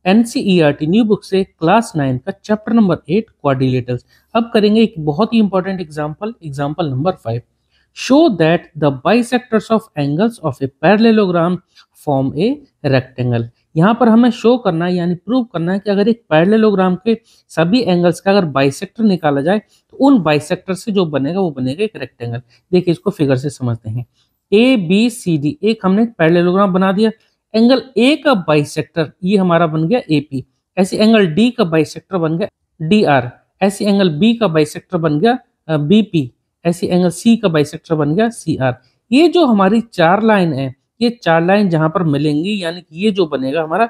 NCERT new book से class 9 का chapter number 8 quadrilaterals. अब करेंगे एक बहुत ही important example number 5। Show that the bisectors of angles of a parallelogram form a rectangle. यहाँ पर हमें शो करना है यानी प्रूव करना है कि अगर एक पैरेललोग्राम के सभी एंगल्स का अगर बाइसेक्टर निकाला जाए तो उन बाइसेक्टर से जो बनेगा वो बनेगा एक रेक्टेंगल। देखिए इसको फिगर से समझते हैं। ए बी सी डी एक हमने पैरेललोग्राम बना दिया। एंगल ए का बाइसेक्टर ये हमारा बन गया एपी। ऐसे एंगल डी का बाइसेक्टर बन गया डी आर। ऐसे एंगल बी का बाइसेक्टर बन गया बीपी। ऐसे एंगल सी का बाइसेक्टर बन गया सी आर। ये जो हमारी चार लाइन है, ये चार लाइन जहां पर मिलेंगी यानी कि ये जो बनेगा हमारा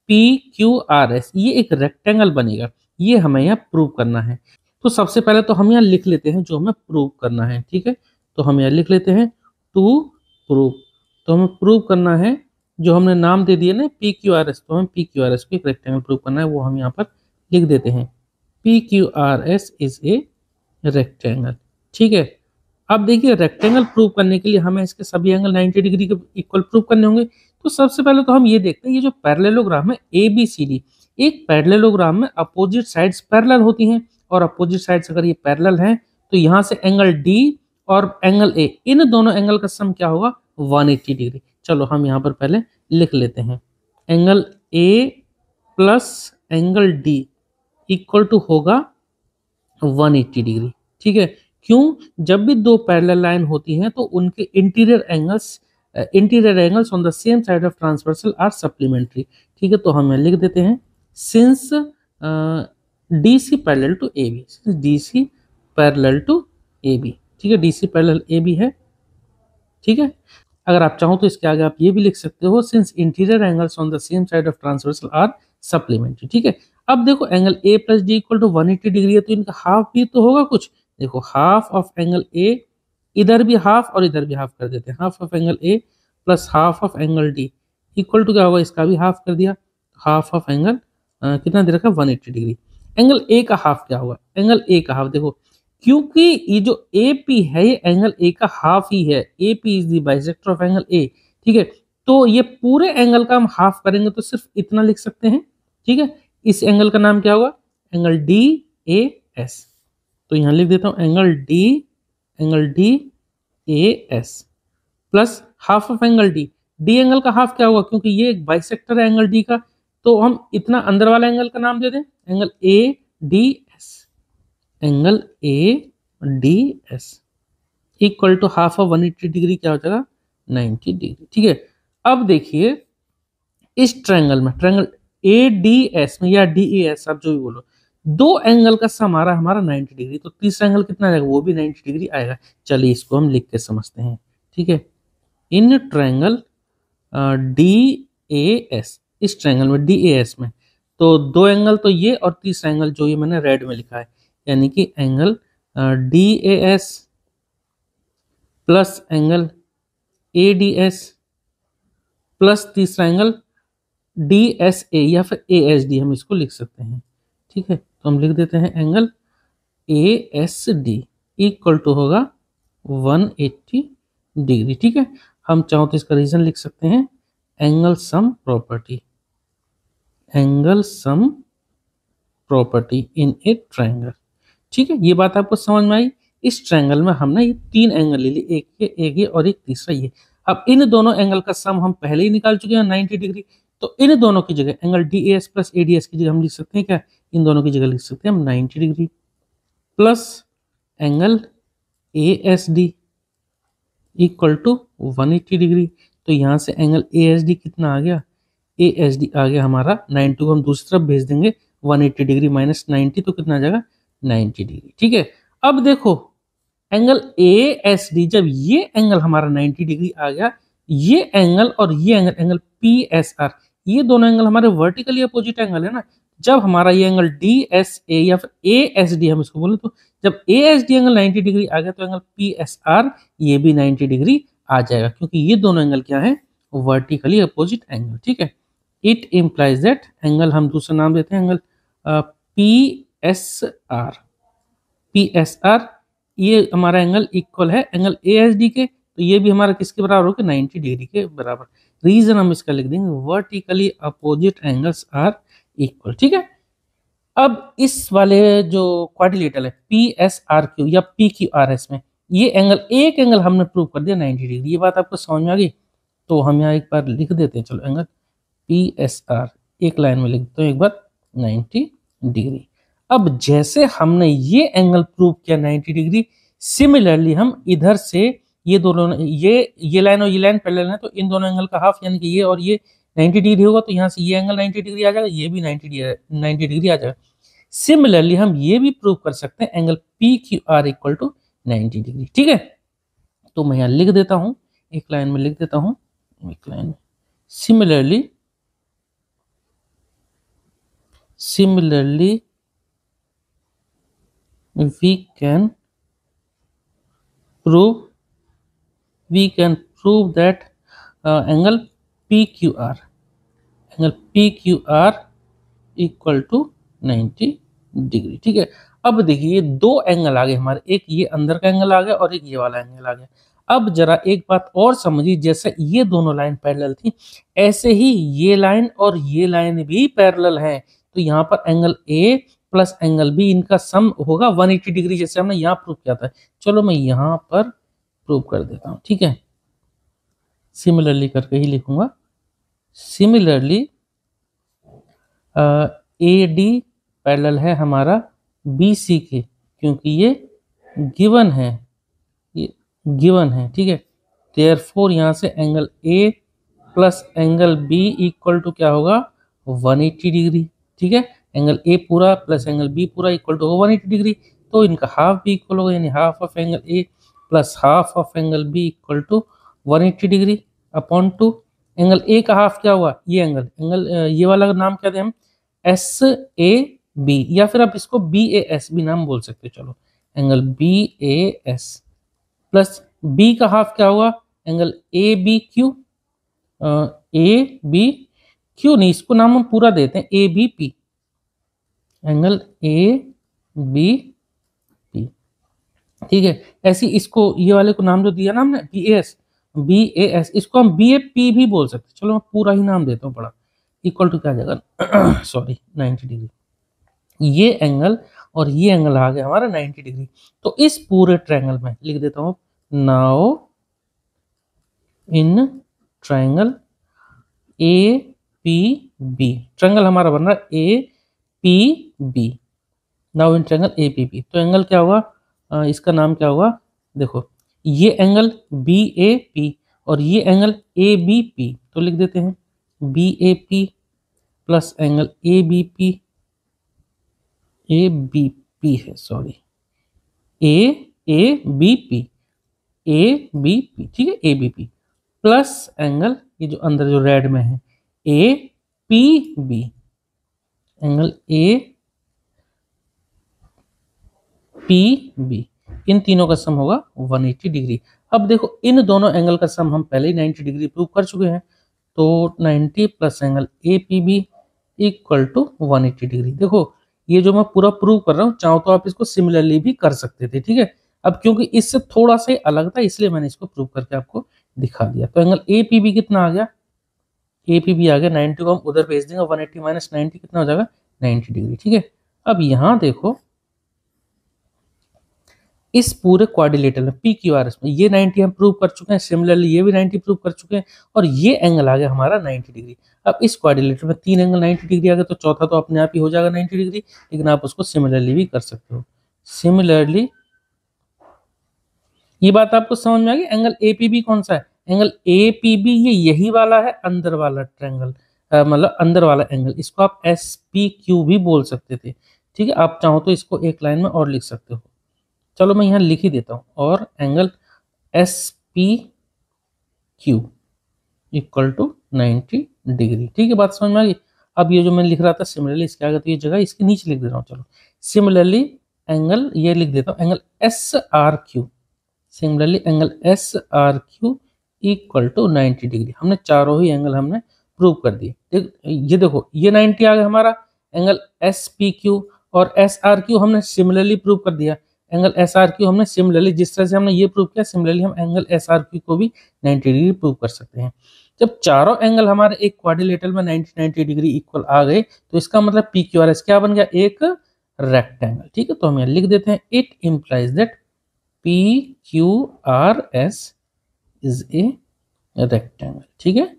पी क्यू आर एस, ये एक रेक्टेंगल बनेगा। ये हमें यहाँ प्रूव करना है। तो सबसे पहले तो हम यहाँ लिख लेते हैं जो हमें प्रूव करना है। ठीक है, तो हम यहाँ लिख लेते हैं टू प्रूव। तो हमें प्रूव करना है, जो हमने नाम दे दिया ना पी क्यू आर एस, तो हमें पी क्यू आर एस को एक रेक्टेंगल प्रूव करना है, वो हम यहाँ पर लिख देते हैं P Q R S is a rectangle. ठीक है, अब देखिए रेक्टेंगल प्रूव करने के लिए हमें इसके सभी एंगल 90 डिग्री के इक्वल प्रूव करने होंगे। तो सबसे पहले तो हम ये देखते हैं ये जो पैरेललोग्राम है ए बी सी डी, एक पैरेललोग्राम में अपोजिट साइड्स पैरेलल होती हैं और अपोजिट साइड्स अगर ये पैरेलल हैं तो यहाँ से एंगल डी और एंगल ए, इन दोनों एंगल का सम क्या होगा 180 डिग्री। चलो हम यहाँ पर पहले लिख लेते हैं angle A plus angle D equal to होगा 180 डिग्री। ठीक है, क्यों? जब भी दो पैरेलल लाइन होती हैं तो उनके interior angles on the same side of transversal are supplementary. ठीक है, तो हम लिख देते हैं since D C parallel to A B, D C parallel to A B. ठीक है, D C parallel A B है। ठीक है, अगर आप चाहो तो इसके आगे आप ये भी लिख सकते हो since interior angles on the same side of transversal are supplementary. ठीक है, अब देखो angle A plus D equal to 180 degree है तो इनका हाफ भी तो होगा कुछ। देखो हाफ ऑफ एंगल ए, इधर भी हाफ और इधर भी हाफ कर देते हैं, half of angle A plus half of angle D equal to क्या होगा, इसका भी हाफ कर दिया, हाफ ऑफ एंगल कितना दे रखा 180 डिग्री। एंगल ए का हाफ क्या होगा, एंगल ए का हाफ देखो क्योंकि ये जो ए पी है ये एंगल ए का हाफ ही है, A P is the bisector of angle ए। ठीक है, तो ये पूरे एंगल का हम हाफ करेंगे तो सिर्फ इतना लिख सकते हैं। ठीक है, इस एंगल का नाम क्या होगा, एंगल डी ए एस। तो यहां लिख देता हूं angle D A S plus half of angle D. D angle का हाफ क्या होगा, क्योंकि ये एक बाइसेक्टर है एंगल डी का, तो हम इतना अंदर वाला एंगल का नाम दे दें angle A D S, angle A D S equal to half of 180 degree क्या हो जाएगा 90 डिग्री। ठीक है, अब देखिए इस ट्रायंगल ए डी एस में या डी ए एस आप जो भी बोलो, दो एंगल का सम आ रहा है हमारा 90 डिग्री, तो तीसरा एंगल कितना आएगा, वो भी 90 डिग्री आएगा। चलिए इसको हम लिख के समझते हैं। ठीक है, in triangle D A S, इस ट्रायंगल में डी ए एस में तो दो एंगल तो ये और तीसरा एंगल जो ये मैंने रेड में लिखा है, यानी कि angle D A S plus angle A D S plus तीसरा एंगल डी एस ए या फिर ए एस डी हम इसको लिख सकते हैं। ठीक है, तो हम लिख देते हैं angle A S D equal to होगा 180 डिग्री। ठीक है, हम चाहो तो इसका रीजन लिख सकते हैं angle sum property, angle sum property in A triangle. ठीक है, ये बात आपको समझ में आई। इस ट्रायंगल में हमने ये तीन एंगल ले लिए, एक ये और एक तीसरा ये। अब इन दोनों एंगल का सम हम पहले ही निकाल चुके हैं 90 डिग्री, तो इन दोनों की जगह एंगल डी एस प्लस ए डी एस की जगह हम लिख सकते हैं क्या, इन दोनों की जगह लिख सकते हैं हम 90 degree plus angle A S D equal to 180 degree. तो यहाँ से एंगल ए एस डी कितना आ गया, ए एस डी आ गया हमारा 90 को हम दूसरी तरफ भेज देंगे, 180 डिग्री माइनस 90 तो कितना आ जाएगा 90 डिग्री। ठीक है, अब देखो एंगल ए एस डी, जब ये एंगल हमारा 90 डिग्री आ गया, ये एंगल और ये एंगल पी एस आर, ये दोनों एंगल हमारे वर्टिकली अपोजिट एंगल है ना। जब हमारा ये एंगल डी एस ए या फिर ए एस डी हम इसको बोले, तो जब A S D angle 90 degree आ गया तो एंगल पी एस आर ये भी 90 डिग्री आ जाएगा, क्योंकि ये दोनों एंगल क्या है, वर्टिकली अपोजिट एंगल। ठीक है, इट इम्प्लाइज दैट एंगल हम दूसरा नाम देते हैं angle P S are. P S are ये हमारा एंगल इक्वल है एंगल ए एस डी के, तो ये भी हमारा किसके बराबर होगा 90 डिग्री के बराबर। रीजन हम इसका लिख देंगे vertically opposite angles are equal. ठीक है, अब इस वाले जो क्वाड्रिलेटरल है पी एस आर क्यू या पी क्यू आर एस में ये एंगल, एक एंगल हमने प्रूव कर दिया 90 डिग्री। ये बात आपको समझ में आ गई? तो हम यहाँ एक बार लिख देते हैं, चलो एंगल पी एस आर एक लाइन में लिख देते हैं एक बार 90 डिग्री। अब जैसे हमने ये एंगल प्रूव किया 90 डिग्री, सिमिलरली हम इधर से ये दोनों, ये लाइन और ये लाइन पैरेलल है, तो इन दोनों एंगल का हाफ यानी कि ये और ये 90 डिग्री होगा, तो यहाँ से ये एंगल 90 डिग्री आ जाएगा, ये भी 90 डिग्री आ जाएगा। सिमिलरली हम ये भी प्रूव कर सकते हैं angle P Q R equal to 90 degree. ठीक है, तो मैं यहाँ लिख देता हूं, एक लाइन में लिख देता हूं, एक लाइन में similarly we can prove that angle PQR equal to 90 degree. ठीक है, अब देखिए ये दो एंगल आ गए हमारे, एक ये अंदर का एंगल आ गया और एक ये वाला एंगल आ गया। अब जरा एक बात और समझिए, जैसे ये दोनों लाइन पैरेलल थी, ऐसे ही ये लाइन और ये लाइन भी पैरेलल है, तो यहाँ पर angle A plus angle B, इनका सम होगा 180 डिग्री, जैसे हमने यहाँ प्रूव किया था। चलो मैं यहाँ पर प्रूव कर देता हूँ। ठीक है, सिमिलरली करके ही लिखूंगा, सिमिलरली ए डी पैरेलल है हमारा बी सी के, क्योंकि ये गिवन है, ये गिवन है। ठीक है, देयरफॉर यहाँ से angle A plus angle B equal to क्या होगा 180 डिग्री। ठीक है, एंगल ए पूरा प्लस एंगल बी पूरा इक्वल टू होगा 180 डिग्री, तो इनका हाफ भी इक्वल होगा, यानी half of angle A plus half of angle B equal to 180 degree upon two angle A का हाफ क्या हुआ, ये एंगल ये वाला नाम क्या दें हम, एस ए बी, या फिर आप इसको बी ए एस भी नाम बोल सकते हो। चलो angle B A S plus B का हाफ क्या हुआ, angle A B Q, A B Q नहीं, इसको नाम हम पूरा देते हैं A B P, angle A B P. ठीक है, ऐसी इसको ये वाले को नाम जो दिया ना हमने बी ए एस, इसको हम बी ए पी भी बोल सकते हैं। चलो मैं पूरा ही नाम देता हूँ बड़ा, इक्वल टू क्या आ जाएगा सॉरी 90 डिग्री। ये एंगल और ये एंगल आ गया हमारा 90 डिग्री। तो इस पूरे ट्रायंगल में लिख देता हूं, now in triangle A P B, triangle हमारा बन रहा है A P B, now in triangle A P B. तो एंगल क्या हुआ, इसका नाम क्या हुआ, देखो ये एंगल बी ए पी और ये एंगल ए बी पी, तो लिख देते हैं B A P plus angle A B P, A B P है sorry, A B P, A B P. ठीक है, A B P plus angle ये जो अंदर जो रेड में है A P B, angle A P B, इन तीनों का सम होगा 180 डिग्री। अब देखो इन दोनों एंगल का सम हम पहले ही 90 डिग्री प्रूव कर चुके हैं, तो 90 plus angle A P B equal to 180 degree. देखो ये जो मैं पूरा प्रूव कर रहा हूँ, चाहो तो आप इसको सिमिलरली भी कर सकते थे। ठीक है, अब क्योंकि इससे थोड़ा सा अलग था इसलिए मैंने इसको प्रूव करके आपको दिखा दिया। तो एंगल ए पी बी कितना आ गया, ए पी बी आ गया 90 को हम उधर भेज देंगे, 180 माइनस 90 कितना हो जाएगा 90 डिग्री। ठीक है, अब यहाँ देखो इस पूरे क्वाड्रिलेटरल में पी क्यू आर एस में ये 90 हम प्रूव कर चुके हैं, सिमिलरली ये भी 90 प्रूव कर चुके हैं, और ये एंगल आ गया हमारा 90 डिग्री। अब इस क्वाड्रिलेटरल में तीन एंगल 90 डिग्री आ गया, तो चौथा तो अपने आप ही हो जाएगा 90 डिग्री, लेकिन आप उसको सिमिलरली भी कर सकते हो। सिमिलरली ये बात आपको समझ में आ गई। एंगल ए पी बी कौन सा है, एंगल ए पी बी ये यही वाला है, अंदर वाला ट्रायंगल, मतलब अंदर वाला एंगल, इसको आप एस पी क्यू भी बोल सकते थे। ठीक है, आप चाहो तो इसको एक लाइन में और लिख सकते हो। चलो मैं यहाँ लिख ही देता हूँ, और angle S P Q equal to 90 degree. ठीक है, बात समझ में आ गई। अब ये जो मैं लिख रहा था सिमिलरली इसके आगे, तो ये जगह इसके नीचे लिख दे रहा हूँ। चलो सिमिलरली एंगल ये लिख देता हूँ, angle S R Q, similarly angle S R Q equal to 90 degree. हमने चारों ही एंगल हमने प्रूव कर दिए। ये देखो ये 90 आ गया हमारा एंगल एस पी क्यू, और एस आर क्यू हमने सिमिलरली प्रूव कर दिया। एंगल एस आर क्यू हमने सिमिलरली जिस तरह से हमने ये प्रूव किया, सिमिलरली हम एंगल एस आर क्यू को भी 90 डिग्री प्रूव कर सकते हैं। जब चारों एंगल हमारे एक क्वाड्रिलेटरल में 90 डिग्री इक्वल आ गए तो इसका मतलब पी क्यू आर एस क्या बन गया, एक रेक्टेंगल। ठीक है, तो हम यहाँ लिख देते हैं it implies that P Q R S is a rectangle. ठीक है,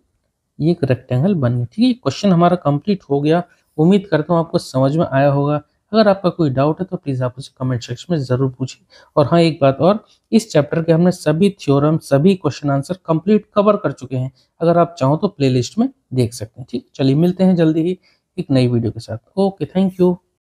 ये एक रेक्टेंगल बन गया। ठीक है, क्वेश्चन हमारा कंप्लीट हो गया। उम्मीद करता हूँ आपको समझ में आया होगा। अगर आपका कोई डाउट है तो प्लीज़ आप उसे कमेंट सेक्शन में ज़रूर पूछिए। और हाँ, एक बात और, इस चैप्टर के हमने सभी थ्योरम, सभी क्वेश्चन आंसर कंप्लीट कवर कर चुके हैं। अगर आप चाहो तो प्लेलिस्ट में देख सकते हैं। ठीक, चलिए मिलते हैं जल्दी ही एक नई वीडियो के साथ। Okay, thank you.